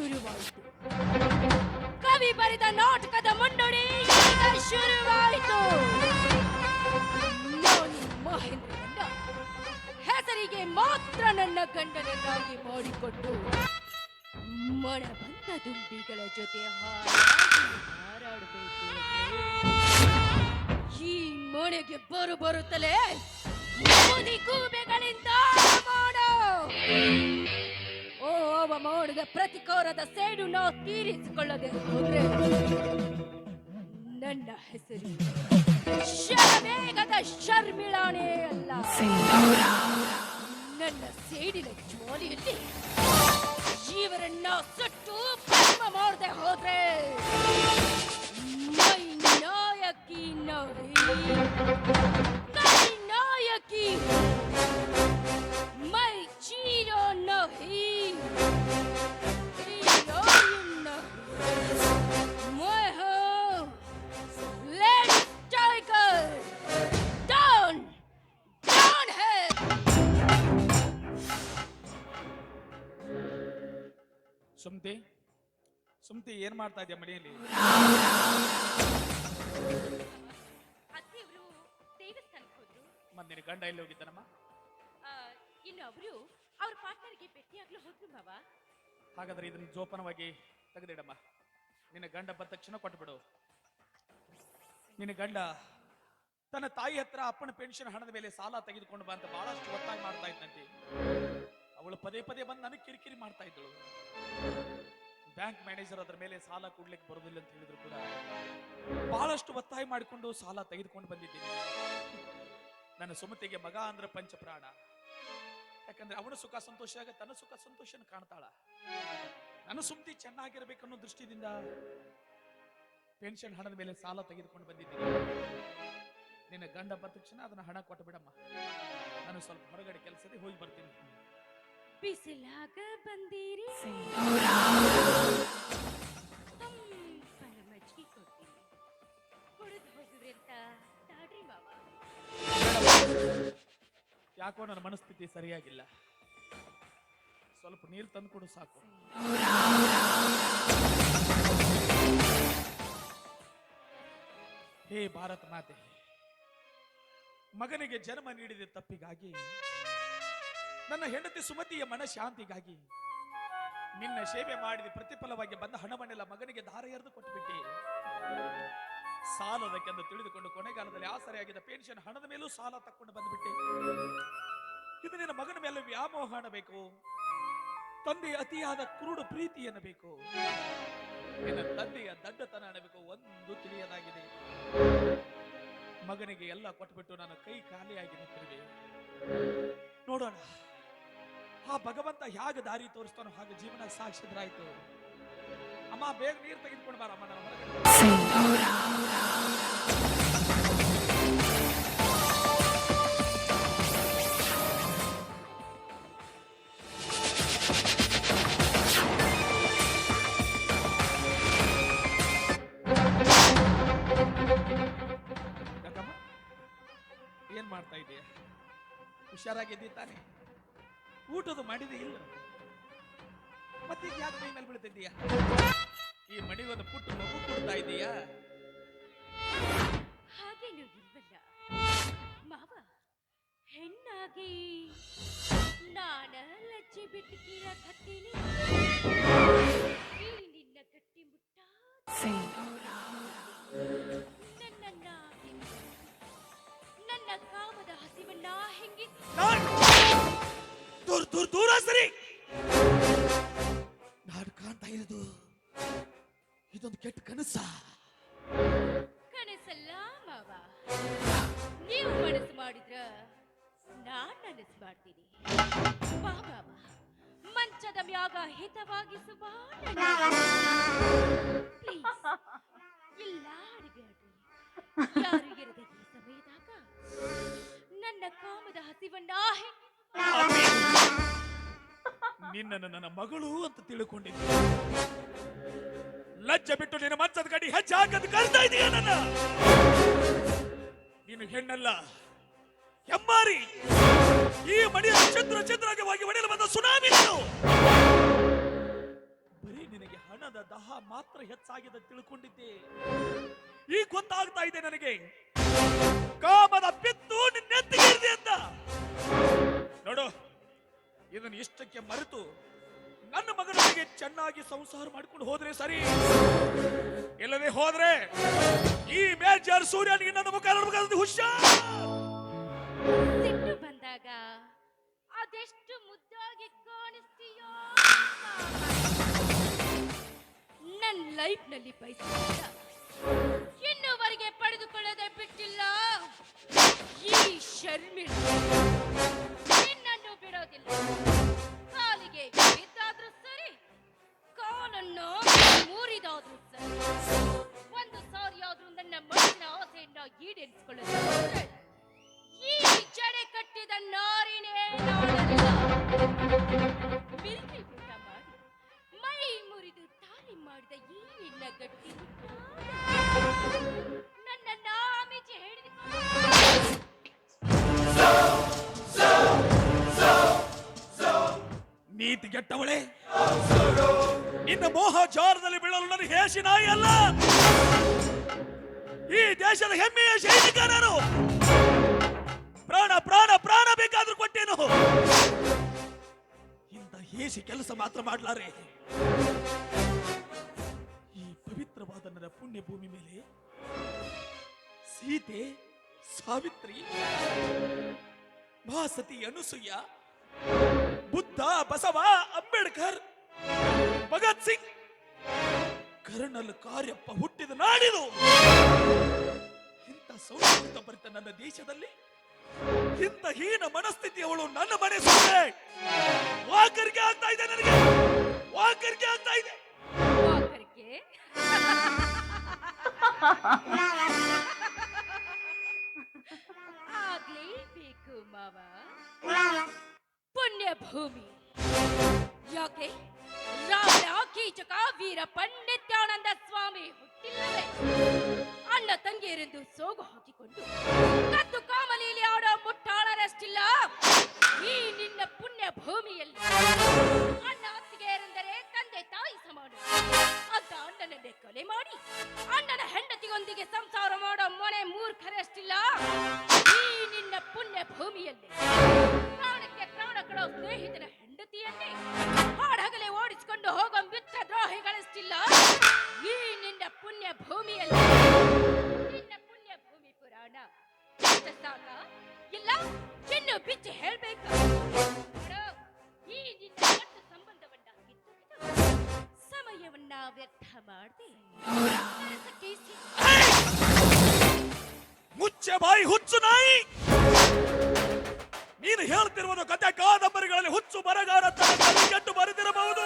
ಶುರುವಾಯಿತು. ಕವಿ ಬರೆದ ನಾಟಕದ ಮುನ್ನುಡಿ ಈಗ ಶುರುವಾಯಿತು. ನಾನು ಮಹೇಂದ್ರನನ್ನ ಹೆಸರಿಗೆ ಮಾತ್ರ ನನ್ನ ಗಂಡನನ್ನಾಗಿ ಮಾಡಿಕೊಂಡು ಮನ ಬಂದ ದುಂಬಿಗಳ ಜೊತೆ ಹಾರಾಡಬೇಕು. ಈ ಮನೆಗೆ ಬರುತ್ತಲೇ ಮೋದಿ ಗೂಬೆಗಳಿಂದ ಮಾಡೋ ಅವಮಾನದ ಪ್ರತಿಕಾರದ ಸೇಡು ನಾವು ತೀರಿಸಿಕೊಳ್ಳದೆ ಹೋದ್ರೆ ನನ್ನ ಹೆಸರು ಶರವೇಗದ ಶರ್ಮಿಳಾನೇ ಅಲ್ಲ. ನನ್ನ ಸೇಡಿನ ಜ್ವಾಲೆಯಲ್ಲಿ ಜೀವರನ್ನ ಸುಟ್ಟು ಭಸ್ಮ ಮಾಡದೆ ಹೋದ್ರೆ ಮೈ ನಾಯಕಿ ನಾಯಕಿ ಮೈ ಚೀರೋ ನಹಿ ಸುಮ್ತಿ ಏನ್ ಮಾಡ್ತಾ ಇದೆಯಾ ಮನೆಯಲ್ಲಿ? ಮತ್ತೆ ನಿನ್ನ ಗಂಡ ಎಲ್ಲಿ ಹೋಗಿದ್ದಾನಮ್ಮ? ಇನ್ನು ಅವರು ಅವ್ರ ಪಾರ್ಟ್ನರ್ಗೆ ಭೇಟಿಯಾಗ್ಲು ಹೋದ್ರು ಮಾವ. ಹಾಗಾದ್ರೆ ಇದನ್ನ ಜೋಪಾನವಾಗಿ ತೆಗೆದಿಡಮ್ಮ. ನಿನ್ನ ಗಂಡ ಬಂದ ತಕ್ಷಣ ಕೊಟ್ಬಿಡು. ನಿನ್ನ ಗಂಡ ತನ್ನ ತಾಯಿ ಹತ್ರ ಅಪ್ಪನ ಪೆನ್ಷನ್ ಹಣದ ಮೇಲೆ ಸಾಲ ತೆಗೆದುಕೊಂಡು ಬಾ ಅಂತ ಬಹಳಷ್ಟು ಒತ್ತಾಯ ಮಾಡ್ತಾ ಇದ್ದಂತೆ. ಅವಳು ಪದೇ ಪದೇ ಬಂದು ನನಗೆ ಕಿರಿಕಿರಿ ಮಾಡ್ತಾ ಇದ್ದಳು. ಬ್ಯಾಂಕ್ ಮ್ಯಾನೇಜರ್ ಅದರ ಮೇಲೆ ಸಾಲ ಕೊಡ್ಲಿಕ್ಕೆ ಬರೋದಿಲ್ಲ ಅಂತ ಹೇಳಿದ್ರು ಕೂಡ ಬಹಳಷ್ಟು ಒತ್ತಾಯ ಮಾಡಿಕೊಂಡು ಸಾಲ ತೆಗೆದುಕೊಂಡು ಬಂದಿದ್ದೀನಿ. ನನ್ನ ಸುಮತಿಗೆ ಮಗ ಅಂದ್ರೆ ಪಂಚಪ್ರಾಣ. ಯಾಕಂದ್ರೆ ಅವನ ಸುಖ ಸಂತೋಷ ಆಗ ತನ್ನ ಸುಖ ಸಂತೋಷನ ಕಾಣ್ತಾಳ. ನನ್ನ ಸುಮತಿ ಚೆನ್ನಾಗಿರ್ಬೇಕನ್ನೋ ದೃಷ್ಟಿಯಿಂದ ಪೆನ್ಷನ್ ಹಣದ ಮೇಲೆ ಸಾಲ ತೆಗೆದುಕೊಂಡು ಬಂದಿದ್ದೀನಿ. ನಿನ್ನ ಗಂಡ ಬಂದ ತಕ್ಷಣ ಅದನ್ನ ಹಣ ಕೊಟ್ಟು ಬಿಡಮ್ಮ. ನಾನು ಸ್ವಲ್ಪ ಹೊರಗಡೆ ಕೆಲಸದೇ ಹೋಗಿ ಬರ್ತೀನಿ. ಬಿಸಿಲಾಗ ಬಂದಿರಿ ಮಜ್ಜಿಗೆ ಕೊಡ್ತೀನಿ, ಕುಡಿದು ಹೋಗುವ್ರಿ ಅಂತ ತಾಡ್ರಿ ಮಾವ. ಯಾಕೋ ನನ್ನ ಮನಸ್ಥಿತಿ ಸರಿಯಾಗಿಲ್ಲ, ಸ್ವಲ್ಪ ನೀರು ತಂದು ಕೊಡು ಸಾಕು. ಹೇ ಭಾರತ ಮಾತೆ, ಮಗನಿಗೆ ಜನ್ಮ ನೀಡಿದ ತಪ್ಪಿಗಾಗಿ, ನನ್ನ ಹೆಂಡತಿ ಸುಮತಿಯ ಮನ ಶಾಂತಿಗಾಗಿ ನಿನ್ನ ಸೇವೆ ಮಾಡಿದ ಪ್ರತಿಫಲವಾಗಿ ಬಂದ ಹಣವನ್ನೆಲ್ಲ ಮಗನಿಗೆ ಧಾರೆ ಎರೆದು ಕೊಟ್ಟುಬಿಟ್ಟಿ. ಸಾಲದಕ್ಕೆಂದು ತಿಳಿದುಕೊಂಡು ಕೊನೆಗಾಲದಲ್ಲಿ ಆಸರೆಯಾಗಿದ್ದ ಪೆನ್ಷನ್ ಹಣದ ಮೇಲೂ ಸಾಲ ತಕ್ಕೊಂಡು ಬಂದ್ಬಿಟ್ಟೆ. ಇದು ನಿನ್ನ ಮಗನ ಮೇಲೆ ವ್ಯಾಮೋಹ ಅನ್ನಬೇಕು, ತಂದೆಯ ಅತಿಯಾದ ಕುರುಡು ಪ್ರೀತಿ ಅನ್ನಬೇಕು, ನಿನ್ನ ತಂದೆಯ ದಡ್ಡತನ ಅನ್ನಬೇಕು, ಒಂದು ತಿಳಿಯದಾಗಿದೆ. ಮಗನಿಗೆ ಎಲ್ಲ ಕೊಟ್ಬಿಟ್ಟು ನಾನು ಕೈ ಖಾಲಿಯಾಗಿ ನಿಂತಿರುವೆ. ನೋಡೋಣ ಆ ಭಗವಂತ ಹೇಗೆ ದಾರಿ ತೋರಿಸ್ತಾನೋ ಹಾಗೆ ಜೀವನ ಸಾಕ್ಷಿದ್ರಾಯ್ತು. ಅಮ್ಮ ಬೇಗ ನೀರು ತೆಗೆದುಕೊಂಡು ಬಾರಮ್ಮ. ನನ್ನ ಯಾಕಮ್ಮ ಏನ್ ಮಾಡ್ತಾ ಇದೀಯ? ಹುಷಾರಾಗಿದ್ದೀ ತಾನೆ? ಊಟದು ಮಾಡಿದೆ ಇಲ್ಲ? ಮತ್ತೆ ಯಾಕೆ ಮೈ ಮೇಲೆ ಬೀಳ್ತಿದ್ದೀಯ? ಈ ಮಡಿಗೊಂದು ಪುಟ್ಟ ಮಗು ಕೊಡ್ತಾ ಇದೀಯಾ? ಹಾಗೇನು ಇಲ್ವಲ್ಲ ಮಾವ. ಹೆಣ್ಣಾಗಿ ನಾನ ಲಜ್ಜೆ ಬಿಟ್ಟು ಕೀಳಾಕತ್ತೀನಿ. ನಿನ್ನ ಗಟ್ಟಿ ಮುಟ್ಟ ನನ್ನ ಕಾಮದ ಹಸಿವನ್ನ ಹೆಂಗಿ ದೂರ ಸರಿ. ನಾನು ಕಾಣ್ತಾ ಇರೋದು ಇದೊಂದು ಕೆಟ್ಟ ಕನಸ. ಕನಸಲ್ಲ ಮಾವ, ನೀವು ಮನಸ್ಸು ಮಾಡಿದ್ರ ನಾನ್ ನನಸು ಮಾಡ್ತೀನಿ. ಬಾ ಮಾವ, ಮಂಚದ ಮ್ಯಾಗ ಹಿತವಾಗಿಸುವ ಇಲ್ಲ ಅಡಿಬೇಡ್ರಿ. ಯಾರು ಇರದ ಈ ಸಮಯದಾಗ ನನ್ನ ಕಾಮದ ಹಸಿವನ್ನ ನಿನ್ನನ್ನು ನನ್ನ ಮಗಳು ಅಂತ ತಿಳ್ಕೊಂಡಿದ್ದೆ. ಲಜ್ಜೆ ಬಿಟ್ಟು ನಿನ್ನ ಮಂಚದ ಗಡಿ ಹೆಜ್ಜೆ ಹಾಕದ್ ಕರ್ತಾ ಇದೀಯ ನನ್ನ. ನೀನು ಹೆಣ್ಣಲ್ಲ, ಹೆಮ್ಮಾರಿ. ಈ ಮಡಿಯ ಚಿತ್ರವಾಗಿ ಹೊಡೆಯಲು ಬಂದ ಸುನಾಮಿ ನೀನು. ಬರೀ ನಿನ್ನ ಅನ್ನದ ದಹ ಮಾತ್ರ ಹೆಚ್ಚಾಗಿದೆ ತಿಳ್ಕೊಂಡಿದ್ದೆ. ಈಗ ಗೊತ್ತಾಗ್ತಾ ಇದೆ ನನಗೆ, ಕಾಮದ ಪಿತ್ತು ನಿನ್ನೆತ್ತಿಗೆ ಅಂತ. ನೋಡು, ಇದನ್ನು ಇಷ್ಟಕ್ಕೆ ಮರೆತು ನನ್ನ ಮಗನಿಗೆ ಚೆನ್ನಾಗಿ ಸಂಸಾರ ಮಾಡಿಕೊಂಡು ಹೋದ್ರೆ ಸರಿ, ಇಲ್ಲದೆ ಹೋದ್ರೆ ಈ ಮೇಜರ್ ಸೂರ್ಯನಿಗೆ ನನ್ನ ಮುಖ ನೋಡಬೇಕಾದ ಹುಷಾರ್. ಸಿಟ್ಟು ಬಂದಾಗ ಅದೆಷ್ಟು ಮುದ್ದಾಗಿ ಕಾಣಿಸ್ತೀಯೋ. ನನ್ನ ಲೈಫ್ ನಲ್ಲಿ ಬಯಸಿದ ಇನ್ನುವರೆಗೆ ಪಡೆದುಕೊಳ್ಳದೆ ಬಿಟ್ಟಿಲ್ಲ ಈ ಶರ್ಮಿಳ. ನಿನ್ನನ್ನು ಬಿಡೋದಿಲ್ಲ. ಕಾಲಿಗೆ ಬಿದ್ದಾದ್ರೂ ಸರಿ, ಕಾಲನ್ನು ಮೂರಿದಾದ್ರೂ ಸರಿ, ಒಂದು ಸಾರಿಯಾದ್ರೂ ನನ್ನ ಮನಸ್ಸಿನ ಆಸೆಯನ್ನ ಈಡೇರಿಸಿಕೊಳ್ಳೋದು ಈ ಜಡೆ ಕಟ್ಟಿದ ನಾರಿನೇ ನೋಡಲಿಲ್ಲ. ಮಿಲ್ಟ್ರಿ ಊಟ ಮಾಡಿ ಮೈ ಮುರಿದು ತಾಳಿ ಮಾಡಿದ ಈ ನಿನ್ನ ಗಟ್ಟಿ ನನ್ನ ನಾಮಿಜಿ ನೀತಿಗೆಟ್ಟವಳೆ, ನಿನ್ನ ಮೋಹ ಜಾರದಲ್ಲಿ ಬೀಳಲು ನನ್ನ ಹೇಸಿ ನಾಯಿ ಅಲ್ಲ, ಈ ದೇಶದ ಹೆಮ್ಮೆಯ ಸೈನಿಕ ನಾನು. ಪ್ರಾಣ ಪ್ರಾಣ ಪ್ರಾಣ ಬೇಕಾದ್ರೂ ಕೊಟ್ಟೇನು, ಇಂಥ ಹೇಸಿ ಕೆಲಸ ಮಾತ್ರ ಮಾಡಲಾರೆ. ಈ ಪವಿತ್ರವಾದ ನನ್ನ ಪುಣ್ಯ ಭೂಮಿ ಮೇಲೆ ಸೀತೆ, ಸಾವಿತ್ರಿ, ಮಹಾಸತಿ ಅನುಸೂಯ, ಬುದ್ಧ, ಬಸವ, ಅಂಬೇಡ್ಕರ್, ಭಗತ್ ಸಿಂಗ್, ಕರ್ನಲ್ ಕಾರ್ಯಪ್ಪ ಹುಟ್ಟಿದ ನಾಡಿದು. ಇಂಥ ಸಂಸ್ಕೃತ ಭರಿತ ನನ್ನ ದೇಶದಲ್ಲಿ ಇಂಥ ಹೀನ ಮನಸ್ಥಿತಿಯವಳು ನನ್ನ ಮನೆ ಸುಮ್ಮನೆ ವಾಕರಿಕೆ ಆಗ್ತಾ ಇದೆ. ನನಗೆ ವಾಕರಿಕೆ ಆಗ್ತಾ ಇದೆ. ಆಗ್ಲೇಬೇಕು ಮಾವ. ಪುಣ್ಯ ಭೂಮಿ ಯಾಕೆ ರಾವಣ, ಕೀಚಕ, ವೀರ ಪಂಡಿತ್ಯಾನಂದ ಸ್ವಾಮಿ ಹುಟ್ಟಿಲ್ಲವೇ? ಅಣ್ಣ ತಂಗಿಯರೆಂದು ಸೋಗು ಹಾಕಿಕೊಂಡು ಕದ್ದು ಕಾಮಲೀಲಿ ಆಡೋ ಮುಟ್ಟಾಳರಷ್ಟಿಲ್ಲ ಈ ನಿನ್ನ ಪುಣ್ಯ ಭೂಮಿಯಲ್ಲಿ. ಅಣ್ಣ ಅತ್ತಿಗೆಯರೆಂದರೆ ತಂದೆ ತಾಯಿ ಸಮಾನ ಅಂತ ಅಣ್ಣನನ್ನೇ ಕೊಲೆ ಮಾಡಿ ಅಣ್ಣನ ಹೆಂಡತಿಯೊಂದಿಗೆ ಸಂಸಾರ ಮಾಡೋ ಮೊನೆ ಮೂರ್ಖರಷ್ಟಿಲ್ಲ ಈ ನಿನ್ನ ಪುಣ್ಯ ಭೂಮಿಯಲ್ಲಿ. ಪ್ರಾಣಕ್ಕೆ ಪ್ರಾಣ ಕೊಡೋ ಸ್ನೇಹಿತನ ಹೆಂಡತಿಯನ್ನೇ ಹಾಡಹಗಲೇ ಓಡಿಸಿಕೊಂಡು ಹೋಗೋ ಮಿತ್ರ ದ್ರೋಹಿಗಳಷ್ಟಿಲ್ಲ ಈ ನಿನ್ನ ಪುಣ್ಯ ಭೂಮಿಯಲ್ಲಿ. ನಿನ್ನ ಪುಣ್ಯ ಭೂಮಿ ಪುರಾಣ ಸಾಕ ಇಲ್ಲ, ಇನ್ನು ಬಿಚ್ಚಿ ಹೇಳ್ಬೇಕು. ಈ ನಿನ್ನ ಗಂಡ ಸಂಬಂಧವನ್ನ ಸಮಯವನ್ನ ವ್ಯರ್ಥ ಮಾಡದೆ ಮುಚ್ಚೆ ಬಾಯಿ ಹುಚ್ಚು ನಾಯಿ. ನೀನು ಹೇಳ್ತಿರುವುದು ಕಥೆ ಕಾದಂಬರಿಗಳಲ್ಲಿ ಹುಚ್ಚು ಬರಗಾರ ಕೆಟ್ಟು ಬರೆದಿರಬಹುದು.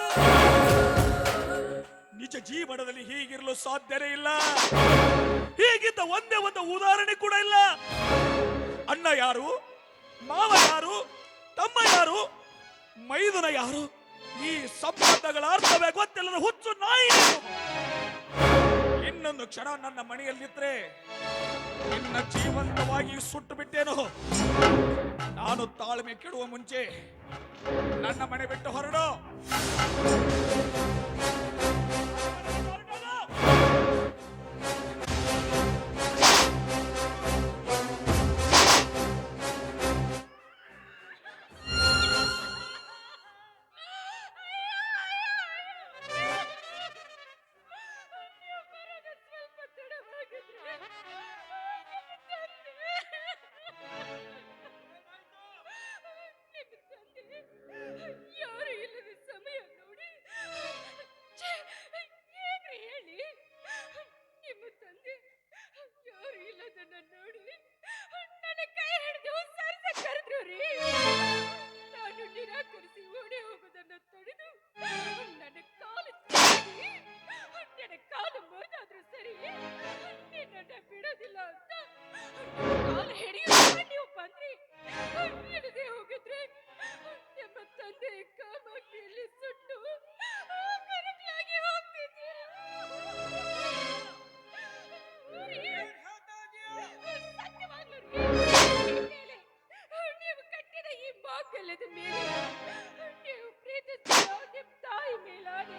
ನಿಜ ಜೀವನದಲ್ಲಿ ಹೀಗಿರಲು ಸಾಧ್ಯವೇ ಇಲ್ಲ. ಹೀಗಿದ್ದ ಒಂದೇ ಒಂದು ಉದಾಹರಣೆ ಕೂಡ ಇಲ್ಲ. ಅಣ್ಣ ಯಾರು, ಮಾವ ಯಾರು, ತಮ್ಮ ಯಾರು, ಮೈದುನ ಯಾರು, ಈ ಸಂಬಂಧಗಳ ಅರ್ಥವೇ ಗೊತ್ತಿಲ್ಲದ ಹುಚ್ಚು ನಾಯಿ. ಇನ್ನೊಂದು ಕ್ಷಣ ನನ್ನ ಮನೆಯಲ್ಲಿದ್ರೆ ನಿನ್ನ ಜೀವಂತವಾಗಿ ಸುಟ್ಟು ಬಿಟ್ಟೇನು. ನಾನು ತಾಳ್ಮೆ ಕೆಡುವ ಮುಂಚೆ ನನ್ನ ಮನೆ ಬಿಟ್ಟು ಹೊರಡು. ಯಾರು ಇಲ್ಲದ ಸಮಯ ನೋಡಿ ಹೇಳಿ. ನಿಮ್ಮ ತಂದೆ ಯಾರು ಇಲ್ಲದನ್ನ ನೋಡಿ ನನ್ನ ಕೈ ಹಿಡಿದು ಸರ್ಸ ಕರೆದ್ರು ರೀ. ನಾನು ನಿರಾಕರಿಸಿ ಓಡಿ ಹೋಗೋದನ್ನ ತಡೆದು ನನ್ನ ಕಾಲು ಮುರಿದಾದ್ರೂ ಸರಿ ನಿನ್ನನ್ನ ಬಿಡೋದಿಲ್ಲ ಅಂತ ಕಾಲು ಹಿಡಿಯೋದು ನೀವು ಬಂದ್ರಿ. ಇಲ್ಲದೆ ಹೋಗಿದ್ರೆ ನಿಮ್ಮ ತಂದೆ ಕಾಮಾಗ್ನಿಯಲ್ಲಿ ಸುಟ್ಟು ಕರಕಲಾಗಿ ಹೋಗ್ತಿದ್ದೀರ. ನೀವು ಕಟ್ಟಿದ ಈ ಮಾಂಗಲ್ಯದ ಮೇಲೆ ನೀವು ಪ್ರೀತಿಸಿದ ನಿಮ್ಮ ತಾಯಿ ಮೇಲಾನೆ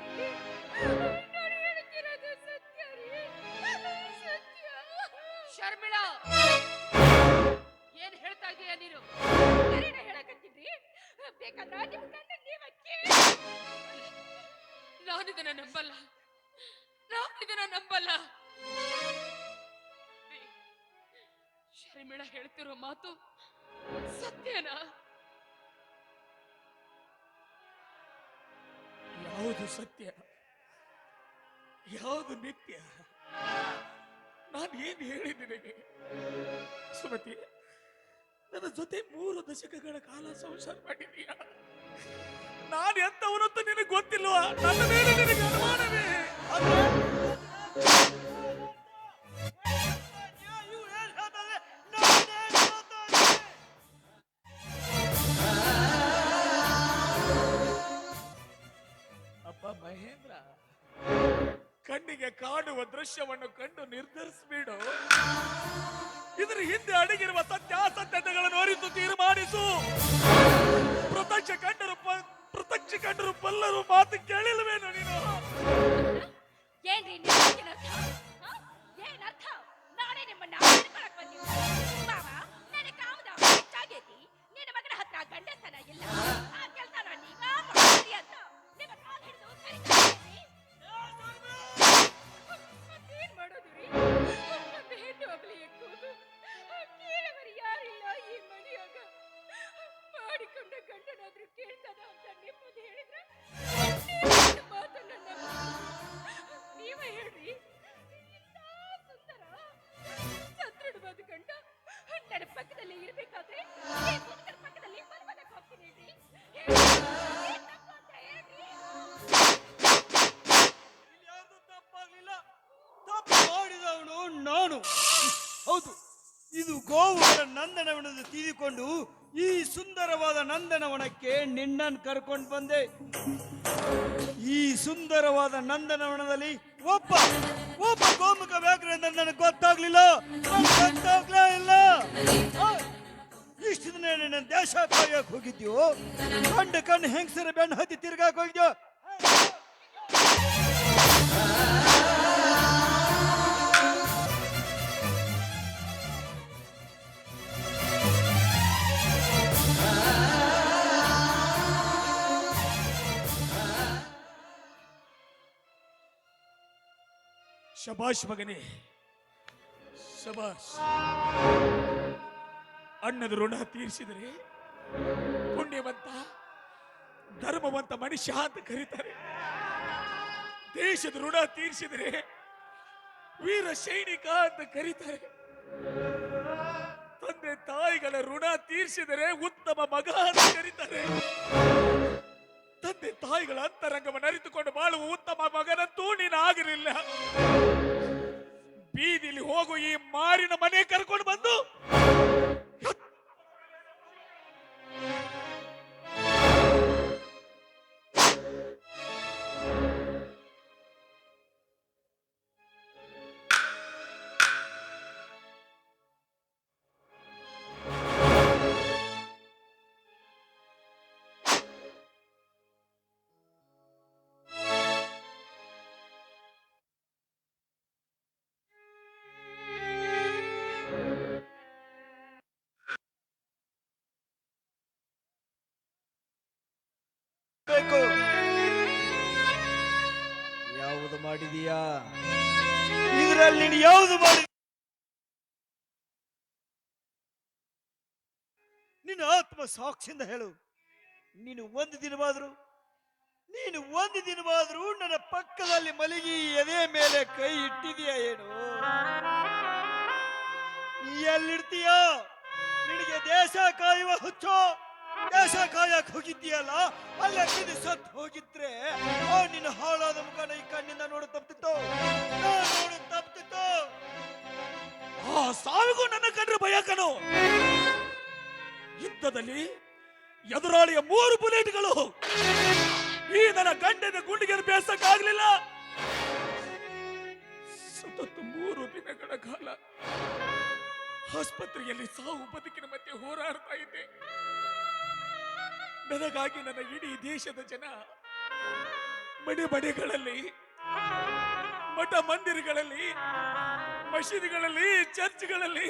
ನಾನಿದನ್ನ ನಂಬಲ್ಲ, ನಾನಿದನ್ನ ನಂಬಲ್ಲ. ಶರ್ಮಿಳ ಹೇಳ್ತಿರೋ ಮಾತು ಸತ್ಯನಾ? ಯಾವುದು ಸತ್ಯ, ಯಾವುದು ನಿತ್ಯ? ನಾನು ಏನ್ ಹೇಳಿದ್ದೀನಿ ಸುಮತಿ? ನನ್ನ ಜೊತೆ 3 ದಶಕಗಳ ಕಾಲ ಸಂಸಾರ ಮಾಡಿದೀಯ. ನಾನು ಎಂತವನಂತ ನಿನಗೆ ಗೊತ್ತಿಲ್ವಾ? ನನ್ನ ಮೇಲೆ ನಿನಗೆ ಅನುಮಾನವೇ? ಅಪ್ಪ ಮಹೇಂದ್ರ, ಕಣ್ಣಿಗೆ ಕಾಣುವ ದೃಶ್ಯವನ್ನು ಕಂಡು ನಿರ್ಧರಿಸಬೇಡು. ಇದರ ಹಿಂದೆ ಅಡಗಿರುವ ಸತ್ಯಾಸತ್ಯತೆಗಳನ್ನು ಅರಿತು ತೀರ್ಮಾನಿಸು. ಪ್ರತ್ಯಕ್ಷ ಕಂಡರು ಬಲ್ಲರು ಮಾತು ಕೇಳಿಲ್ವೇನು ನೀನು? ಏನ್ರಿ ಏನರ್ಥ? ನಾನೇ ನಿಮ್ಮನ್ನ ಹಿಡ್ಕೊಳಕ್ ಬಂದಿದ್ದೆ. ಮಾವ, ನನ್ನ ಕಾಮದ ಹೆಚ್ಚಾಗೈತಿ. ನಿನ್ನ ಮಗನ ಹತ್ರ ಗಂಡಸನ ಇಲ್ಲ. ಆ ಕೆಲ್ಸನ ನೀವ ಮಾಡ್ತೀರಿ ಅಂತ ನಿಮ್ಮ ಕಾಲ್ ಹಿಡಿದು ಕರೀತಾಯಿದ್ದೀನಿ. ಮತ್ತೇನ್ ಮಾಡೋದ್ರಿ? ಒಂದು ಹೆಣ್ಣು ಒಬ್ಳಿ ಎಕ್ಕೋದು. ಕೇಳವರು ಯಾರಿಲ್ಲ ಈ ಮನೆಯಾಗ. ಮಾಡಿಕೊಂಡ ಗಂಡನಾದ್ರೂ ಕೇಳ್ತದ ಅಂತ ನಿಮ್ಮದು ಹೇಳಿದ್ರೆ ಮಾತನ್ನ ನೀವ ಹೇಳ್ರಿ. ಸುಂದರ ಸದೃಢವಾದ ಗಂಡ ನನ್ನ ಪಕ್ಕದಲ್ಲಿ ಇರ್ಬೇಕಾದ್ರೆ ಪಕ್ಕದಲ್ಲಿ ಮನಮನಕ್ಕೆ ಹೋಗ್ತೀನಿ ಹೇಳ್ರಿ. ತಪ್ಪಾಗಲಿಲ್ಲ, ತಪ್ಪು ಮಾಡಿದವನು ನಾನು. ಹೌದು, ಇದು ಗೋವುಗಳ ನಂದನವನದ ತಿಳಿದುಕೊಂಡು ಈ ಸುಂದರವಾದ ನಂದನವನಕ್ಕೆ ನಿನ್ನನ್ನು ಕರ್ಕೊಂಡು ಬಂದೆ. ಈ ಸುಂದರವಾದ ನಂದನವನದಲ್ಲಿ ಒಬ್ಬ ಗೋಮುಖ ವ್ಯಾಘ್ರ ಅಂತ ನನಗೆ ಗೊತ್ತಾಗ್ಲಿಲ್ಲ. ಇಷ್ಟು ದಿನ ನಿನ್ನ ದೇಶ ಕಾಯಕ್ ಹೋಗಿದ್ಯೋ, ಕಣ್ಣು ಹೆಂಗಸರ ಬೆನ್ನು ಹತ್ತಿ ತಿರ್ಗಾಕ್ ಹೋಗಿದ್ಯೋ. ಶಬಾಷ್ ಮಗನೇ, ಶಬಾಷ್. ಅಣ್ಣದ ಋಣ ತೀರಿಸಿದರೆ ಪುಣ್ಯವಂತ ಧರ್ಮವಂತ ಮನುಷ್ಯ ಅಂತ ಕರೀತಾರೆ. ದೇಶದ ಋಣ ತೀರಿಸಿದರೆ ವೀರ ಸೈನಿಕ ಅಂತ ಕರೀತಾರೆ. ತಂದೆ ತಾಯಿಗಳ ಋಣ ತೀರಿಸಿದರೆ ಉತ್ತಮ ಮಗ ಅಂತ ಕರೀತಾರೆ. ತಂದೆ ತಾಯಿಗಳ ಅಂತರಂಗವನ್ನು ಅರಿತುಕೊಂಡು ಬಾಳುವ ಉತ್ತಮ ಮಗನಂತೂ ನೀನು ಆಗಿರಲಿಲ್ಲ. ಬೀದಿಲಿ ಹೋಗು ಈ ಮಾರಿನ ಮನೆ ಕರ್ಕೊಂಡು ಬಂದು ಯಾವುದು ಮಾಡಿದೀಯಾ ಇದರಲ್ಲಿ? ನೀನು ಯಾವುದು ಮಾಡಿ? ನಿನ್ನ ಆತ್ಮ ಸಾಕ್ಷಿಯಿಂದ ಹೇಳು. ನೀನು ಒಂದು ದಿನವಾದರೂ ನನ್ನ ಪಕ್ಕದಲ್ಲಿ ಮಲಗಿ ಎದೆ ಮೇಲೆ ಕೈ ಇಟ್ಟಿದೀಯ ಏನು? ಎಲ್ಲಿಡ್ತೀಯ? ನಿನಗೆ ದೇಶ ಕಾಯುವ ಹುಚ್ಚೋ? ದೇಶ ಕಾಯಕ್ ಹೋಗಿದ್ದೀಯಲ್ಲ, ಅಲ್ಲ ನೀನು ಸತ್ತು ಹೋಗಿದ್ರೆ ನಿನ್ನ ಹಾಳಾದ ಮುಖನ ಈ ಕಣ್ಣಿಂದ ನೋಡು ತಪ್ಪಿತ್ತು. ಆ ಸಾವಿಗೂ ನನ್ನ ಕಂಡ್ರೆ ಭಯ ಕಣೋ. ಯುದ್ಧದಲ್ಲಿ ಎದುರಾಳಿಯ 3 ಬುಲೆಟ್ಗಳು ಈ ನನ್ನ ಗಂಡನ ಗುಂಡಿಗೆ ಬೇಸಕ್ಕಾಗಲಿಲ್ಲ. ಸತತ 3 ದಿನಗಳ ಕಾಲ ಆಸ್ಪತ್ರೆಯಲ್ಲಿ ಸಾವು ಬದುಕಿನ ಮಧ್ಯೆ ಹೋರಾಡ್ತಾ ಇದ್ದೆ. ನನಗಾಗಿ ನನ್ನ ಇಡೀ ದೇಶದ ಜನ ಮನೆಗಳಲ್ಲಿ, ಮಠ ಮಂದಿರಗಳಲ್ಲಿ, ಮಸೀದಿಗಳಲ್ಲಿ, ಚರ್ಚ್ಗಳಲ್ಲಿ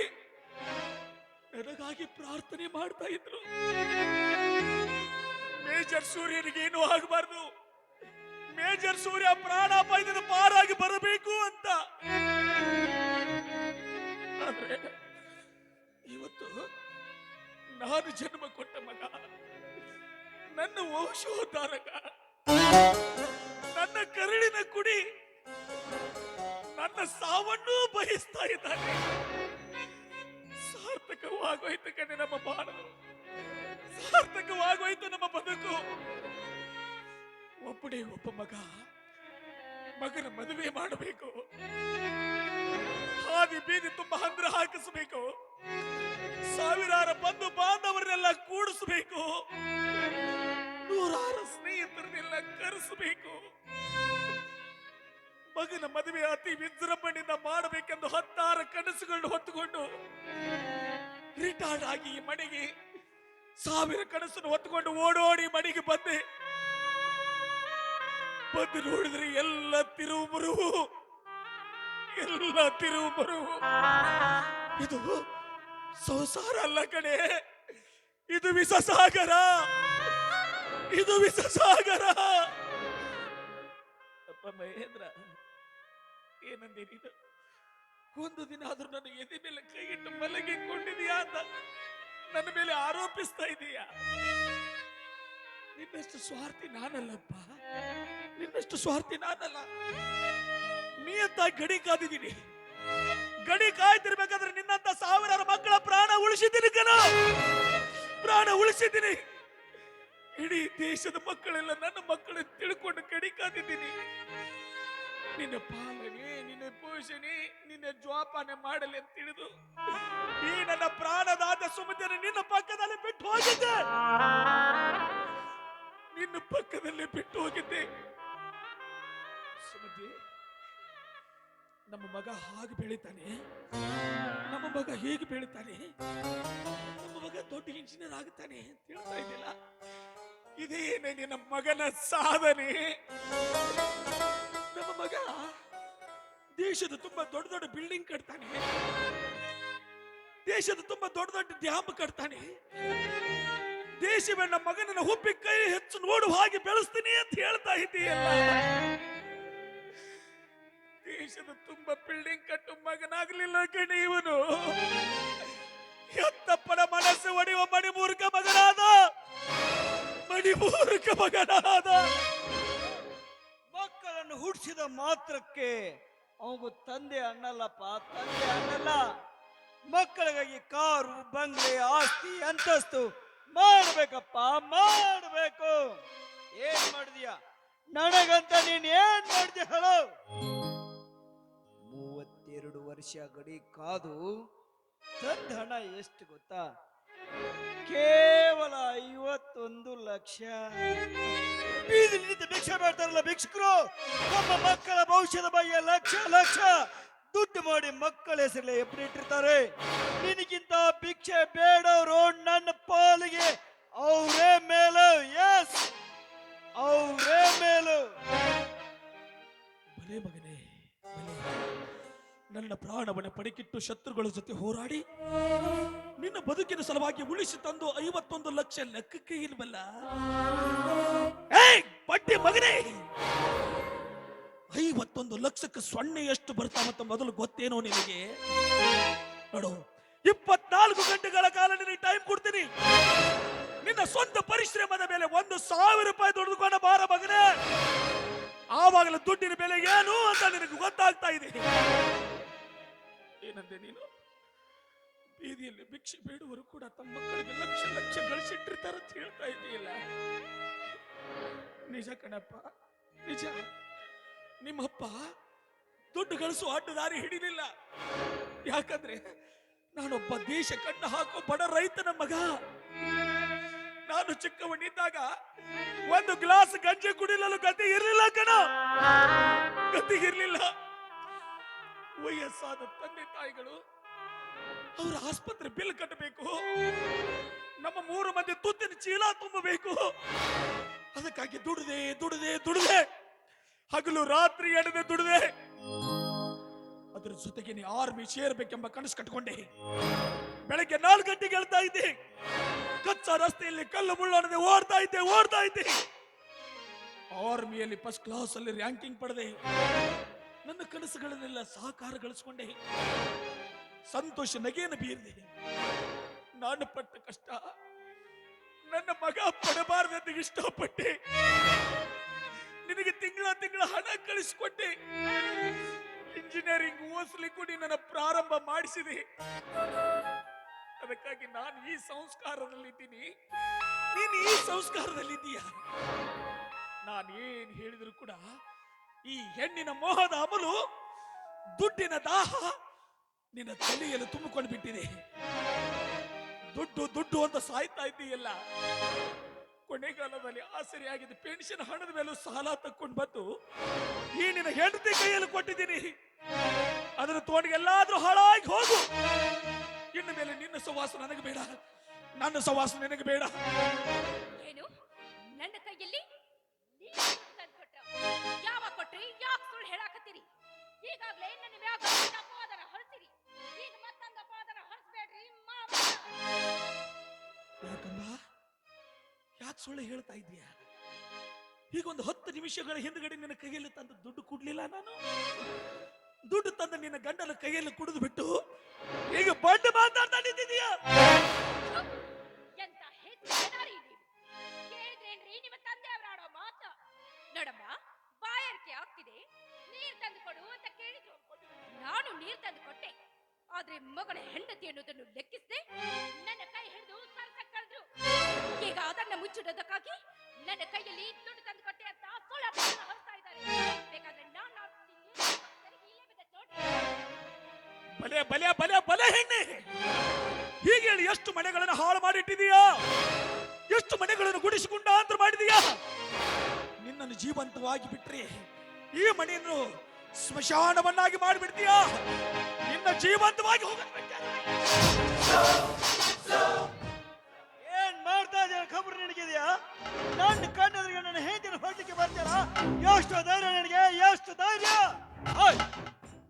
ನನಗಾಗಿ ಪ್ರಾರ್ಥನೆ ಮಾಡ್ತಾ ಇದ್ರು. ಮೇಜರ್ ಸೂರ್ಯನಿಗೆ ಏನೂ ಆಗಬಾರ್ದು, ಮೇಜರ್ ಮೇಜರ್ ಸೂರ್ಯ ಪ್ರಾಣಾಪಾಯದಿಂದ ಪಾರಾಗಿ ಬರಬೇಕು ಅಂತ. ಆದ್ರೆ ಇವತ್ತು ನಾನು ಜನ್ಮ ಕೊಟ್ಟ ಮಗ, ನನ್ನ ವಂಶೋದ್ಧಾರಕ, ನನ್ನ ಕರುಳಿನ ಕುಡಿ ನನ್ನ ಸಾವನ್ನೂ ಬಯಸ್ತಾ ಇದ್ದಾನೆ. ಸಾರ್ಥಕವಾಗೋಯ್ತು ಕಣೆ ನಮ್ಮ ಬಾಳು, ಸಾರ್ಥಕವಾಗೋಯ್ತು ನಮ್ಮ ಬದುಕು. ಒಬ್ಬನೇ ಒಬ್ಬ ಮಗನ ಮದುವೆ ಮಾಡಬೇಕು, ಹಾದಿ ಬೀದಿ ತುಂಬಾ ಹಂದ್ರ ಹಾಕಿಸಬೇಕು, ಸಾವಿರಾರು ಬಂಧು ಬಾಂಧವರನ್ನೆಲ್ಲ ಕೂಡಿಸಬೇಕು, ನೂರಾರು ಸ್ನೇಹಿತರನ್ನೆಲ್ಲ ಕರೆಸಬೇಕು. ಮಗನ ಮದುವೆ ಅತಿ ವಿಜೃಂಭಣೆಯಿಂದ ಮಾಡಬೇಕೆಂದು 16 ಕನಸುಗಳನ್ನು ಹೊತ್ತುಕೊಂಡು ರಿಟೈರ್ಡ್ ಆಗಿ ಈ ಮನೆಗೆ 1000 ಕನಸನ್ನು ಹೊತ್ತುಕೊಂಡು ಓಡೋಡಿ ಮನೆಗೆ ಬಂದು ನೋಡಿದ್ರೆ ಎಲ್ಲ ತಿರುವು ಮರುವು. ಇದು ಸಂಸಾರ ಅಲ್ಲ ಕಡೆ, ಇದು ವಿಷಸಾಗರ, ಇದು ವಿಷಸಾಗರ. ಅಪ್ಪ ಮಹೇಂದ್ರ, ಏನಂದೆ ನೀನು? ಒಂದು ದಿನ ಆದ್ರೂ ನನ್ನ ಎದೆ ಮೇಲೆ ಕೈ ಇಟ್ಟು ಮಲಗಿಕೊಂಡಿದೀಯಾ ಅಂತ ನನ್ನ ಮೇಲೆ ಆರೋಪಿಸ್ತಾ ಇದೀಯಾ? ನಿನ್ನಷ್ಟು ಸ್ವಾರ್ಥಿ ನಾನಲ್ಲಪ್ಪ, ನಿನ್ನಷ್ಟು ಸ್ವಾರ್ಥಿ ನಾನಲ್ಲ. ನೀಂತ ಗಡಿ ಕಾದಿದ್ದೀನಿ, ಗಡಿ ಕಾಯ್ತಿರ್ಬೇಕಾದ್ರೆ ನಿನ್ನಂತ ಸಾವಿರಾರು ಮಕ್ಕಳ ಪ್ರಾಣ ಉಳಿಸಿದ್ದೀನಿ ಕಣ, ಪ್ರಾಣ ಉಳಿಸಿದ್ದೀನಿ. ಇಡೀ ದೇಶದ ಮಕ್ಕಳೆಲ್ಲ ನನ್ನ ಮಕ್ಕಳನ್ನು ತಿಳ್ಕೊಂಡು ಗಡಿ ಕಾದಿದ್ದೀನಿ. ನಿನ್ನ ಪಾಲನೆ, ನಿನ್ನ ಪೋಷಣೆ, ನಿನ್ನ ಜೋಪಾನ ಮಾಡಲಿ ಅಂತ ತಿಳಿದು ಈ ನನ್ನ ಪ್ರಾಣದಾದ ಸುಮತಿಯನ್ನು ನಿನ್ನ ಪಕ್ಕದಲ್ಲಿ ಬಿಟ್ಟು ಹೋಗಿದ್ದೆ, ನಿನ್ನ ಪಕ್ಕದಲ್ಲಿ ಬಿಟ್ಟು ಹೋಗಿದ್ದೆ. ಸುಮತಿ, ನಮ್ಮ ಮಗ ಹಾಗೆ ಬೆಳಿತಾನೆ, ನಮ್ಮ ಮಗ ಹೇಗೆ ಬೆಳಿತಾನೆ, ನಮ್ಮ ಮಗ ದೊಡ್ಡ ಇಂಜಿನಿಯರ್ ಆಗುತ್ತಾನೆ ಅಂತ ಹೇಳ್ತಾ ಇದ್ದಿಲ್ಲ. ಇದೇನೇ ನಿನ್ನ ಮಗನ ಸಾಧನೆ? ನಮ್ಮ ಮಗ ದೇಶದ ತುಂಬಾ ದೊಡ್ಡ ದೊಡ್ಡ ಬಿಲ್ಡಿಂಗ್ ಕಟ್ತಾನೆ, ದೇಶದ ತುಂಬಾ ದೊಡ್ಡ ದೊಡ್ಡ ಡ್ಯಾಮ್ ಕಟ್ತಾನೆ, ದೇಶವೇ ನಮ್ಮ ಮಗನನ್ನ ಹುಬ್ಬಿ ಕೈ ಹೆಚ್ಚು ನೋಡುವ ಹಾಗೆ ಬೆಳೆಸ್ತೀನಿ ಅಂತ ಹೇಳ್ತಾ ಇದ್ದೀಯಲ್ಲ. ದೇಶದ ತುಂಬಾ ಬಿಲ್ಡಿಂಗ್ ಕಟ್ಟು ಮಗನಾಗ್ಲಿಲ್ಲ ಕಣಿ ಇವನು. ಎತ್ತಪ್ಪನ ಮನಸ್ಸು ಒಡೆಯುವ ಮಣಿಮೂರ್ಖ ಮಗನಾದ, ಮಣಿಮೂರ್ಖ ಮಗನಾದ. ಮಕ್ಕಳನ್ನು ಹುಟ್ಟಿಸಿದ ಮಾತ್ರಕ್ಕೆ ಅವನು ತಂದೆ ಅನ್ನಲ್ಲಪ್ಪ, ತಂದೆ ಅನ್ನಲ್ಲ. ಮಕ್ಕಳಿಗಾಗಿ ಕಾರು, ಬಂಗ್ಲೆ, ಆಸ್ತಿ, ಅಂತಸ್ತು ಮಾಡ್ಬೇಕಪ್ಪ, ಮಾಡ್ಬೇಕು. ಏನ್ ಮಾಡಿದ್ಯಾ ನನಗಂತ ನೀನ್ ಏನ್ ಮಾಡಿದ್ಯ ಹೇಳು? 32 ವರ್ಷ ಗಡಿ ಕಾದು ತಂದ ಹಣ ಎಷ್ಟು ಗೊತ್ತಾ? ಕೇವಲ 51 ಲಕ್ಷ. ಬೀದಿ ನಿಂತು ಭಿಕ್ಷೆ ಮಾಡ್ತಾರಲ್ಲ ಭಿಕ್ಷುಕರು, ನಮ್ಮ ಮಕ್ಕಳ ಭವಿಷ್ಯದ ಬಗ್ಗೆ ಲಕ್ಷ ಲಕ್ಷ ದುಡ್ಡು ಮಾಡಿ ಮಕ್ಕಳ ಹೆಸರಲ್ಲೇ ಎಪ್ಪಿಟ್ಟಿರ್ತಾರೆ. ನಿನಗಿಂತ ಭಿಕ್ಷೆ ಬೇಡವರು ನನ್ನ ಪಾಲಿಗೆ ಅವರೇ ಮೇಲು. ಎಸ್, ಅವರೇ ಮೇಲು. ಬಲೆ ಮಗನೇ, ನನ್ನ ಪ್ರಾಣವನ್ನ ಪಡಿಕಿಟ್ಟು ಶತ್ರುಗಳ ಜೊತೆ ಹೋರಾಡಿ ನಿನ್ನ ಬದುಕಿನ ಸಲುವಾಗಿ ಉಳಿಸಿ ತಂದು 51 ಲಕ್ಷ ಲೆಕ್ಕಕ್ಕೆ ಇಲ್ವಲ್ಲ? ಬಡ್ಡಿ ಮಗನೇ, 51 ಲಕ್ಷಕ್ಕೆ ಸೊನ್ನೆ ಎಷ್ಟು ಬರ್ತಾವಂತ ಮೊದಲು ಗೊತ್ತೇನೋ ನಿನಗೆ? ನೋಡು, 24 ಗಂಟೆಗಳ ಕಾಲ ನಿನಗೆ ಟೈಮ್ ಕೊಡ್ತೀನಿ. ನಿನ್ನ ಸ್ವಂತ ಪರಿಶ್ರಮದ ಮೇಲೆ 1,000 ರೂಪಾಯಿ ದುಡಿದುಕೊಂಡ ಬಾರ ಮಗನೇ. ಆವಾಗಲೇ ದುಡ್ಡಿನ ಬೆಲೆ ಏನು ಅಂತ ನಿನಗೆ ಗೊತ್ತಾಗ್ತಾ ಇದೆ. ಏನಂದೆ ನೀನು? ಬೀದಿಯಲ್ಲಿ ಭಿಕ್ಷೆ ಬೇಡುವರು ಕೂಡ ತಮ್ಮ ಮಕ್ಕಳಿಗೆ ಲಕ್ಷ ಲಕ್ಷ ಗಳಿಸಿಟ್ಟಿರ್ತಾರ ಅಂತ ಹೇಳ್ತಾ ಇದೆಯಲ್ಲ. ನಿಜ ಕಣಪ್ಪ, ನಿಜ. ನಿಮ್ಮಪ್ಪ ದುಡ್ಡು ಗಳಿಸುವ ಅಡ್ಡ ದಾರಿ ಹಿಡಿಲಿಲ್ಲ. ಯಾಕಂದ್ರೆ ನಾನೊಬ್ಬ ದೇಶ ಕಣ್ಣು ಹಾಕೋ ಬಡ ರೈತನ ಮಗ. ನಾನು ಚಿಕ್ಕವನಿದ್ದಾಗ 1 ಗ್ಲಾಸ್ ಗಂಜಿ ಕುಡಿಯಲು ಗತಿ ಇರಲಿಲ್ಲ ಕಣ, ಗತಿ ಇರಲಿಲ್ಲ. ವಯಸ್ಸಾದ ತಂದೆ ತಾಯಿಗಳು ಅವರ ಆಸ್ಪತ್ರೆ ಬಿಲ್ ಕಟ್ಟಬೇಕು, ನಮ್ಮ 3 ಮಂದಿ ತುತ್ತಿನ ಚೀಲ ತುಂಬಬೇಕು. ಅದಕ್ಕಾಗಿ ದುಡಿದೆ ದುಡಿದೆ ದುಡಿದೆ, ಹಗಲು ರಾತ್ರಿ ಎಡದೆ ದುಡಿದೆ. ಅದರ ಜೊತೆಗೆ ಆರ್ಮಿ ಸೇರ್ಬೇಕೆಂಬ ಕನಸು ಕಟ್ಟಿಕೊಂಡೆ. ಬೆಳಗ್ಗೆ 4 ಗಂಟೆಗೆ ಹೇಳ್ತಾ ಇದ್ದೆ, ಕಚ್ಚಾ ರಸ್ತೆಯಲ್ಲಿ ಕಲ್ಲು ಮುಳ್ಳಾಡದೆ ಓಡ್ತಾ ಇದ್ದೆ. ಆರ್ಮಿಯಲ್ಲಿ ಫಸ್ಟ್ ಕ್ಲಾಸ್ ಅಲ್ಲಿ ರ್ಯಾಂಕಿಂಗ್ ಪಡೆದೆ. ನನ್ನ ಕನಸುಗಳನ್ನೆಲ್ಲ ಸಾಕಾರಗೊಳಿಸಿಕೊಂಡೆ. ಸಂತೋಷ ನಗೆಯನ್ನು ಬೀರಿದೆ. ನಾನು ಪಟ್ಟ ಕಷ್ಟ ನನ್ನ ಮಗ ಪಡಬಾರದೆಂದು ಇಷ್ಟಪಟ್ಟೆ. ನಿನಗೆ ತಿಂಗಳ ಹಣ ಕಳಿಸಿಕೊಟ್ಟೆ. ಇಂಜಿನಿಯರಿಂಗ್ ಓದಿಸ್ಲಿಕ್ಕೂ ನನ್ನ ಪ್ರಾರಂಭ ಮಾಡಿಸಿದೆ. ಅದಕ್ಕಾಗಿ ನಾನು ಈ ಸಂಸ್ಕಾರದಲ್ಲಿದ್ದೀನಿ, ನೀನು ಈ ಸಂಸ್ಕಾರದಲ್ಲಿದ್ದೀಯ. ನಾನು ಏನ್ ಹೇಳಿದ್ರು ಕೂಡ ಈ ಹೆಣ್ಣಿನ ಮೋಹದ ಅಮಲು, ದುಡ್ಡಿನ ದಾಹ ನಿನ್ನ ತಲೆಯಲ್ಲಿ ತುಂಬಿಕೊಂಡು ಬಿಟ್ಟಿದೆ. ದುಡ್ಡು ದುಡ್ಡು ಅಂತ ಸಾಯ್ತಾ ಇದ್ದೀಯಲ್ಲ. ಕೊನೆಗಾಲದಲ್ಲಿ ಆಸರಿಯಾಗಿದ್ದ ಪೆನ್ಷನ್ ಹಣದ ಮೇಲೂ ಸಾಲ ತಕ್ಕೊಂಡು ಬಂದು ಈ ನಿನ್ನ ಹೆಂಡತಿ ಕೈಯಲ್ಲಿ ಕೊಟ್ಟಿದ್ದೀನಿ. ಅದನ್ನು ತೋಣಿಗೆಲ್ಲಾದ್ರೂ ಹಾಳಾಗಿ ಹೋಗು. ಇನ್ನು ಮೇಲೆ ನಿನ್ನ ಸವಾಸ ನನಗೆ ಬೇಡ, ನನ್ನ ಸವಾಸ ನಿನಗೆ ಬೇಡ. ಏನು ನನ್ನ ಕೈಯಲ್ಲಿ ಯಾವ ಕೊಟ್ರಿ? ಯಾಕೆ ಸುಳ್ಳು ಹೇಳಾಕತ್ತೀರಿ? ಈಗಾಗಲೇ ನನ್ನ ಮ್ಯಾಗ ಅಪವಾದನ ಹೊರಸಿರಿ. ಈಗ ಮತ್ತೊಂದು ಅಪವಾದನ ಹೊರಸ್ಬೇಡ್ರಿ ಮಾವ. ಯಾಕಂದ ಯಾಕೆ ಸುಳ್ಳು ಹೇಳ್ತಾ ಇದೀಯ? ಈಗ ಒಂದು 10 ನಿಮಿಷಗಳ ಹಿಂದ್ಗಡೆ ನಿನ್ನ ಕೈಯಲ್ಲಿ ತಂದು ದುಡ್ಡು ಕೊಡ್ಲಿಲ್ಲ ನಾನು? ದುಡ್ಡು ತಂದ ನಿನ್ನ ಗಂಡನ ಕೈಯಲ್ಲಿ ಕುಡಿದು ಬಿಟ್ಟು ಈಗ ಬಂಡು ಮಾತಾಡ್ತಾ ನಿಂತಿದೀಯ. ಎಂತ ಹೆಚ್ಚು ಜನರಿ ನೀವು. ಕೇಳಿದ್ರೇನ್ರಿ ನಿಮ್ಮ ತಂದೆ ಅವರಾಡೋ ಮಾತು? ನೋಡಮ್ಮ, ಬಾಯಾರಿಕೆ ಆಗ್ತಿದೆ, ನೀರ್ ತಂದು ಕೊಡು ಅಂತ ಕೇಳಿದ್ರು. ನಾನು ನೀರ್ ತಂದು ಕೊಟ್ಟೆ. ಆದ್ರೆ ಮಗಳ ಹೆಂಡತಿ ಅನ್ನೋದನ್ನು ಲೆಕ್ಕಿಸದೆ ನನ್ನ ಕೈ ಹಿಡಿದು ಸರ್ಸಕ್ ಕಳೆದ್ರು. ಈಗ ಅದನ್ನ ಮುಚ್ಚಿಡೋದಕ್ಕಾಗಿ ನನ್ನ ಕೈಯಲ್ಲಿ ದುಡ್ಡು ತಂದು ಕೊಟ್ಟೆ ಅಂತ ಸುಳ್ಳು ಹೊರತಾ ಇದ್ದಾರೆ. ಬೇಕಾದ್ರೆ ನಾನು ಬಲೆ ಬಲೆ ಬಲೆ ಬಲೆ ಹೆಣ್ಣೆ, ಹೀಗೆ ಹೇಳಿ ಎಷ್ಟು ಮನೆಗಳನ್ನು ಹಾಳು ಮಾಡಿಟ್ಟಿದೀಯಾ? ಎಷ್ಟು ಮನೆಗಳನ್ನು ಗುಡಿಸಿಕೊಂಡಾಂತರ ಮಾಡಿದೀಯಾ? ನಿನ್ನನ್ನು ಜೀವಂತವಾಗಿ ಬಿಟ್ರೆ ಈ ಮನೆಯನ್ನು ಸ್ಮಶಾನವನ್ನಾಗಿ ಮಾಡಿಬಿಡ್ತೀಯಾ? ನಿನ್ನ ಜೀವಂತವಾಗಿ ಏನ್ ಮಾಡ್ತಾ ಇದೆಯಾ? ಖಬರ್ ನಿನಗಿದೆಯಾ? ನನ್ನ ಕಣ್ಣೆದುರಿಗೆ ನನ್ನ ಹೆಂಡತಿನ ಹೊಡ್ಲಿಕ್ಕೆ ಬರ್ತಾರ? ಎಷ್ಟು ಧೈರ್ಯ ನನಗೆ, ಎಷ್ಟು ಧೈರ್ಯ!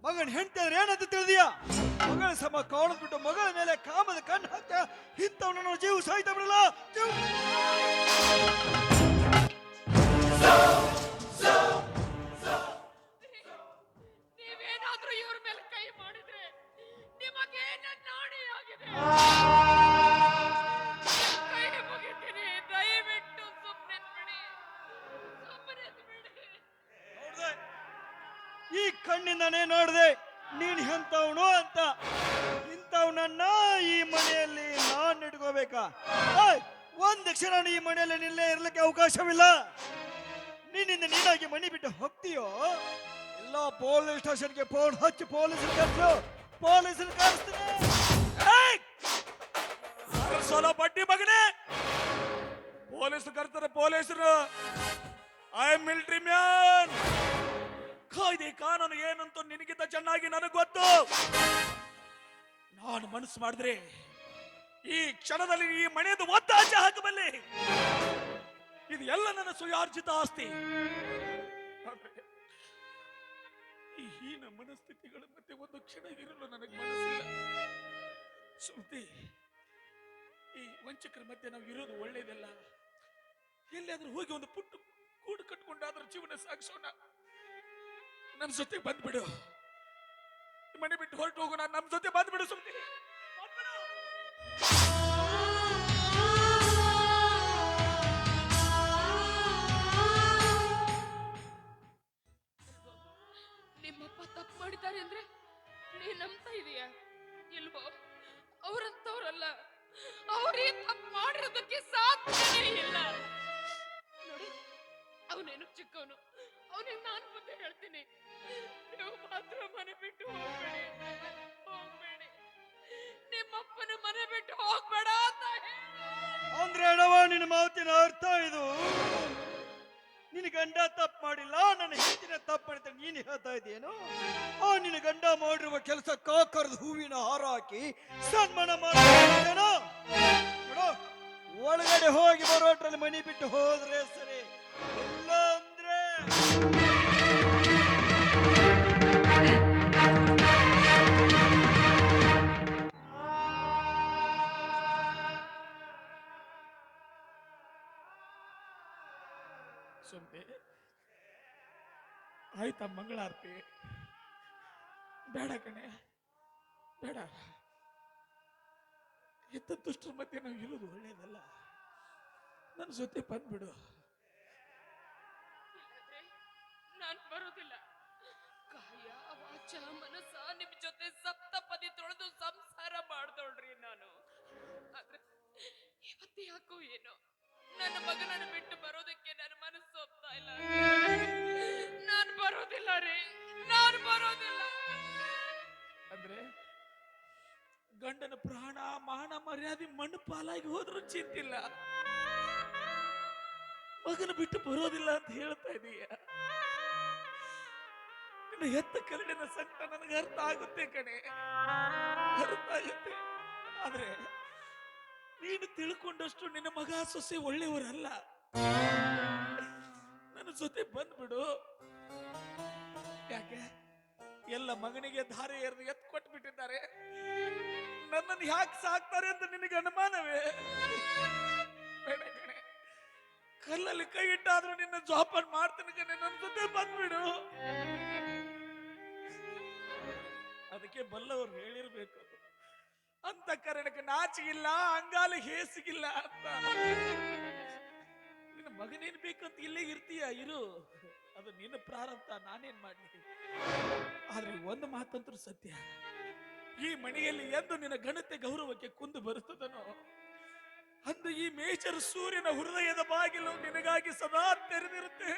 ಮಗನ ಹೆಂಡತಿ ಅಂದ್ರೆ ಏನಂತ ತಿಳಿದಿಯಾ? ಮಗಳ ಸಮ ಕಾಣಿಸ್ಬಿಟ್ಟು ಮಗಳ ಮೇಲೆ ಕಾಮದ ಕಣ್ಣು ಹಾಕ್ತ ಇಂಥವನ್ನ ಜೀವ ಸಾಯ್ತಾ ಬಿಡಲ್ಲ. ನೀವೇನಾದ್ರೂ ಇವ್ರ ಮೇಲೆ ಕೈ ಮಾಡಿದ್ರೆ ನಿಮಗೆ ನನ್ನ ಆಣೆಯಾಗಿದೆ. ಕೈ ಮುಗಿತೀನಿ, ದಯವಿಟ್ಟು ಸುಮ್ಮನೆ ಬಿಡಿ. ನೋಡ್ದೆ, ಈ ಕಣ್ಣಿಂದಾನೇ ನೋಡ್ದೆ ನೀನ್ ಎಂತವನು ಅಂತ. ಇಂಥವನನ್ನ ಈ ಮನೆಯಲ್ಲಿ ನಾನ್ ಇಟ್ಕೋಬೇಕಾ? ಒಂದು ಕ್ಷಣ ಈ ಮನೆಯಲ್ಲಿ ನಿಲ್ಲೇ ಇರ್ಲಿಕ್ಕೆ ಅವಕಾಶವಿಲ್ಲ. ನೀನಿಂದ ನೀನಾಗಿ ಮನೆ ಬಿಟ್ಟು ಹೋಗ್ತೀಯೋ ಎಲ್ಲ ಪೊಲೀಸ್ ಸ್ಟೇಷನ್ಗೆ ಫೋನ್ ಹಚ್ಚಿ ಪೊಲೀಸರು ಕರೆಸ್ತೀನಿ. ಸೋಲ ಬಡ್ಡಿ ಮಗನೇ, ಪೊಲೀಸರು ಕರ್ತಾರೆ. ಪೊಲೀಸರು ಐ ಆಮ್ ಮಿಲಿಟರಿ ಮ್ಯಾನ್. ಕಾಯ್ದೆ ಕಾನೂನು ಏನಂತ ನಿನಗಿಂತ ಚೆನ್ನಾಗಿ ನನಗೆ ಗೊತ್ತು. ನಾನು ಮನಸ್ಸು ಮಾಡಿದ್ರೆ ಈ ಕ್ಷಣದಲ್ಲಿ ಈ ಮನೆಯದು ಒತ್ತಾಚೆ ಹಾಕಬಲ್ಲೆ. ಇದು ಎಲ್ಲ ನನ್ನ ಸುಯಾರ್ಜಿತ ಆಸ್ತಿ. ಈ ಹೀನ ಮನಸ್ಥಿತಿಗಳ ಮಧ್ಯೆ ಒಂದು ಕ್ಷಣ ಇರಲು ನನಗೆ ಮನಸ್ಸಿಲ್ಲ. ಸುಮ್ತಿ, ಈ ವಂಚಕರ ಮಧ್ಯೆ ನಾವು ಇರೋದು ಒಳ್ಳೇದಲ್ಲ. ಎಲ್ಲಿಯಾದ್ರೂ ಹೋಗಿ ಒಂದು ಪುಟ್ಟ ಕೂಡು ಕಟ್ಕೊಂಡಾದ್ರೂ ಜೀವನ ಸಾಗಿಸೋಣ. ನನ್ನ ಜೊತೆ ಬಂದ್ಬಿಡು. ಮನೆ ಬಿಟ್ಟು ಹೊರಟು ಹೋಗೋಣ. ನಮ್ಮ ಜೊತೆ ಬಂದ್ಬಿಡು ಸುಮ್ತಿ. ನಿಮ್ಮಪ್ಪ ತಪ್ಪು ಮಾಡಿದ್ದಾರೆ ಅಂದ್ರೆ ನೀ ನಂಬ್ತಾ ಇದೀಯ? ಇಲ್ವೋ? ಅವರಂತವ್ರಲ್ಲ. ಅವರೇ ತಪ್ಪು ಮಾಡಿರೋದಕ್ಕೆ ಸಾಧ್ಯನೇ ಇಲ್ಲ. ನೋಡಿ, ಅವನೇನು ಚಿಕ್ಕವನು, ಅವನಿಗೆ ನಾನು ಬುದ್ಧಿ ಹೇಳ್ತೀನಿ. ನೀವು ಮಾತ್ರ ಮನೆ ಬಿಟ್ಟು ಹೋಗ್ಬೇಡಿ. ನಿಮ್ಮಪ್ಪನ ಮನೆ ಬಿಟ್ಟು ಹೋಗ್ಬೇಡ ಅಂತ ಅಂದ್ರೆ ಅಣವ ನಿನ್ನ ಮಾತಿನ ಅರ್ಥ ಇದು? ನಿನ್ನ ಗಂಡ ತಪ್ಪು ಮಾಡಿಲ್ಲ, ನನ್ನ ಹೆಂಡತಿನ ತಪ್ಪು ಮಾಡಿದ್ರೆ ನೀನು ಹೇಳ್ತಾ ಇದೆಯೇನು? ನಿನ್ನ ಗಂಡ ಮಾಡಿರುವ ಕೆಲಸ ಕಾಕರದ ಹೂವಿನ ಹಾರ ಹಾಕಿ ಸನ್ಮಾನ ಮಾಡೋ. ಒಳಗಡೆ ಹೋಗಿ ಬರೋಟ್ರಲ್ಲಿ ಮನೆ ಬಿಟ್ಟು ಹೋದ್ರೆ ಸರಿ, ಇಲ್ಲ ಅಂದ್ರೆ ಸುಮ್ನೆ ಆಯ್ತಾ ಮಂಗಳಾರತಿ? ಬೇಡ ಕಣೆ, ಬೇಡ. ಎತ್ತ ದುಷ್ಟರ ಮಧ್ಯೆ ನಾವು ಇರೋದು ಒಳ್ಳೇದಲ್ಲ. ನನ್ನ ಜೊತೆ ಬಂದ್ಬಿಡು. ನಾನ್ ಬರೋದಿಲ್ಲ. ಕಾಯ ವಾಚ ಮನಸ್ಸ ನಿಮ್ ಜೊತೆ ಸಪ್ತಪದಿ ತೊಳೆದು ಸಂಸಾರ ಮಾಡ್ದೋಳ್ರಿ ನಾನು. ಆದ್ರೆ ಇವತ್ತು ಯಾಕೋ ಏನೋ ನನ್ನ ಮಗನನ್ನು ಬಿಟ್ಟು ಬರೋದಕ್ಕೆ ನನ್ನ ಮನಸ್ಸು ಒಪ್ತಾ ಇಲ್ಲ. ನಾನ್ ಬರೋದಿಲ್ಲ ರೀ, ನಾನ್ ಬರೋದಿಲ್ಲ. ಅಂದ್ರೆ ಗಂಡನ ಪ್ರಾಣ ಮಾನ ಮರ್ಯಾದೆ ಮಣ್ಣು ಪಾಲಾಗಿ ಹೋದ್ರೂ ಚಿಂತಿಲ್ಲ, ಮಗನ ಬಿಟ್ಟು ಬರೋದಿಲ್ಲ ಅಂತ ಹೇಳ್ತಾ ಇದೀಯ. ನಿನ್ನ ಹೆತ್ತ ಕರಡಿನ ಸಂಕಟ ನನಗೆ ಅರ್ಥ ಆಗುತ್ತೆ ಕಣೆ, ಅರ್ಥ ಆಗುತ್ತೆ. ಆದ್ರೆ ನೀನು ತಿಳ್ಕೊಂಡಷ್ಟು ನಿನ್ನ ಮಗ ಸೊಸೆ ಒಳ್ಳೆಯವರಲ್ಲ. ನನ್ನ ಜೊತೆ ಬಂದ್ಬಿಡು. ಯಾಕೆ ಎಲ್ಲ ಮಗನಿಗೆ ಧಾರೆ ಎರೆದು ಎತ್ತು ಕೊಟ್ಟು ಬಿಟ್ಟಿದ್ದಾರೆ, ನನ್ನನ್ನು ಯಾಕೆ ಸಾಕ್ತಾರೆ ಅಂತ ನಿನಗೆ ಅನುಮಾನವೇ? ಬೇಡ ಕಣೆ, ಕಲ್ಲಲ್ಲಿ ಕೈ ಇಟ್ಟಾದ್ರೂ ನಿನ್ನ ಜೋಪಾನ ಮಾಡ್ತೀನಿ ಕಣೆ. ನನ್ನ ಜೊತೆ ಬಂದ್ಬಿಡು. ಅದಕ್ಕೆ ಬಲ್ಲವರು ಹೇಳಿರ್ಬೇಕು, ಅಂತ ಕರಣಕ್ಕೆ ನಾಚಿಗಿಲ್ಲ, ಅಂಗಾಲ ಹೇಸಿಗಿಲ್ಲ ಅಂತ. ನಿನ್ನ ಮಗನೇನ್ ಬೇಕಂತ ಇಲ್ಲೇ ಇರ್ತೀಯ, ಇರು. ಅದು ನಿನ್ನ ಪ್ರಾರಂಭ, ನಾನೇನ್ ಮಾಡ್ಲಿ. ಆದ್ರೆ ಒಂದು ಮಾತಂತರೂ ಸತ್ಯ, ಈ ಮನೆಯಲ್ಲಿ ಎಂದು ನಿನ್ನ ಘನತೆ ಗೌರವಕ್ಕೆ ಕುಂದು ಬರುತ್ತದನೋ ಅಂದು ಈ ಮೇಜರ್ ಸೂರ್ಯನ ಹೃದಯದ ಬಾಗಿಲು ನಿನಗಾಗಿ ಸದಾ ತೆರೆದಿರುತ್ತೆ.